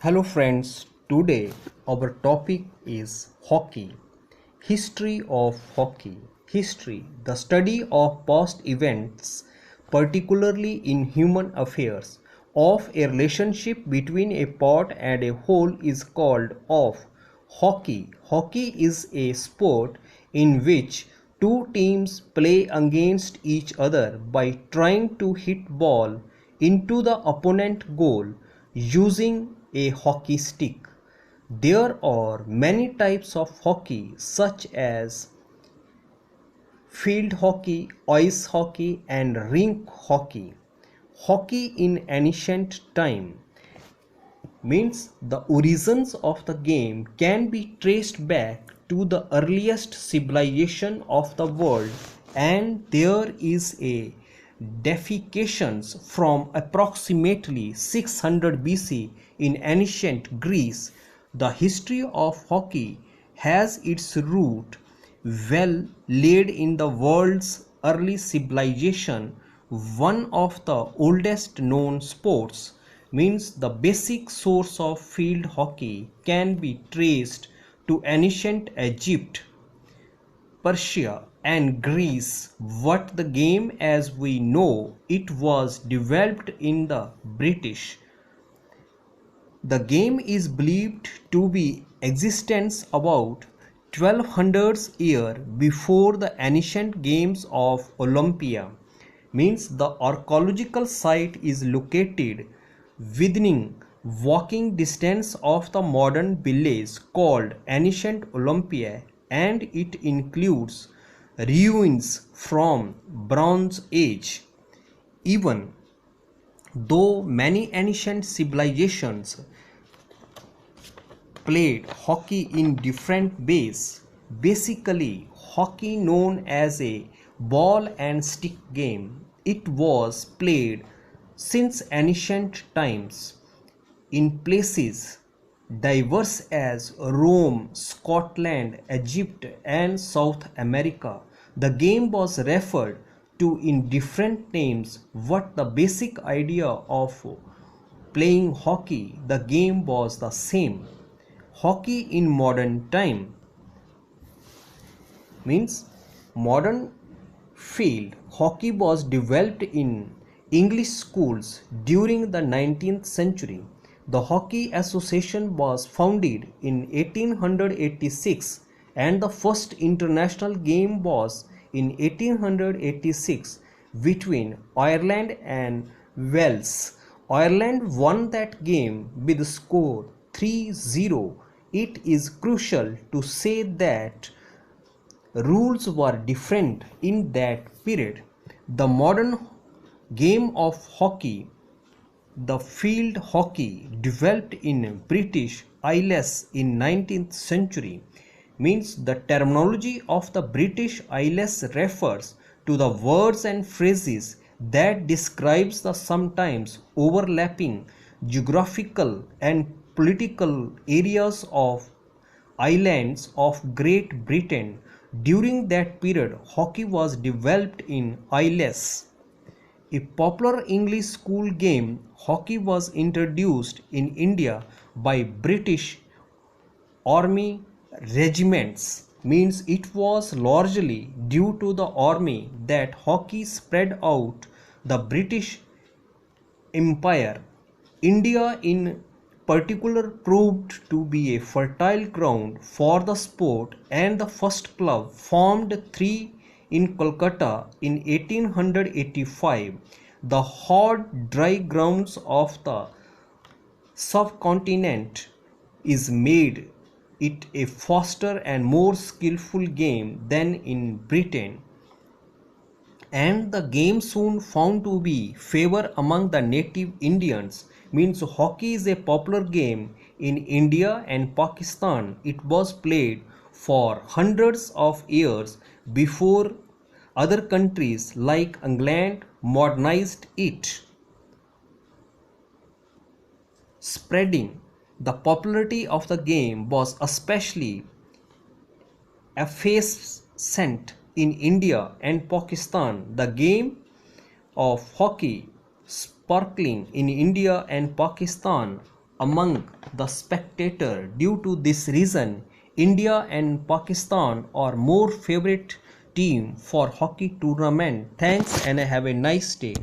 Hello friends, today our topic is hockey. History of hockey. History, the study of past events, particularly in human affairs, of a relationship between a part and a whole is called of hockey. Hockey is a sport in which two teams play against each other by trying to hit ball into the opponent goal using a hockey stick. There are many types of hockey such as field hockey, ice hockey and rink hockey. Hockey in ancient time means the origins of the game can be traced back to the earliest civilization of the world, and there is a defecations from approximately 600 BC in ancient Greece. The history of hockey has its root well laid in the world's early civilization. One of the oldest known sports means the basic source of field hockey can be traced to ancient Egypt, Persia and Greece. What the game as we know it was developed in the British. The game is believed to be existence about 1200 year before the ancient games of Olympia. Means the archaeological site is located within walking distance of the modern village called ancient Olympia, and it includes ruins from Bronze Age. Even though many ancient civilizations played hockey in different ways, basically hockey known as a ball and stick game, it was played since ancient times in places diverse as Rome, Scotland, Egypt and South America. The game was referred to in different names. What the basic idea of playing hockey, the game was the same. Hockey in modern time means modern field hockey was developed in English schools during the 19th century. The Hockey Association was founded in 1886 and the first international game was in 1886 between Ireland and Wales. Ireland won that game with score 3-0. It is crucial to say that rules were different in that period. The modern game of hockey, the field hockey developed in British Isles in 19th century, means the terminology of the British Isles refers to the words and phrases that describes the sometimes overlapping geographical and political areas of islands of Great Britain. During that period, hockey was developed in Isles. A popular English school game, hockey was introduced in India by British Army regiments. Means it was largely due to the army that hockey spread out the British Empire. India in particular proved to be a fertile ground for the sport, and the first club formed three in Kolkata in 1885. The hard dry grounds of the subcontinent is made it a faster and more skillful game than in Britain, and the game soon found to be favor among the native Indians. Means hockey is a popular game in India and Pakistan. It was played for hundreds of years before other countries like England modernized it. Spreading the popularity of the game was especially effervescent in India and Pakistan. The game of hockey sparkling in India and Pakistan among the spectator. Due to this reason, India and Pakistan are more favorite team for hockey tournament. Thanks and have a nice day.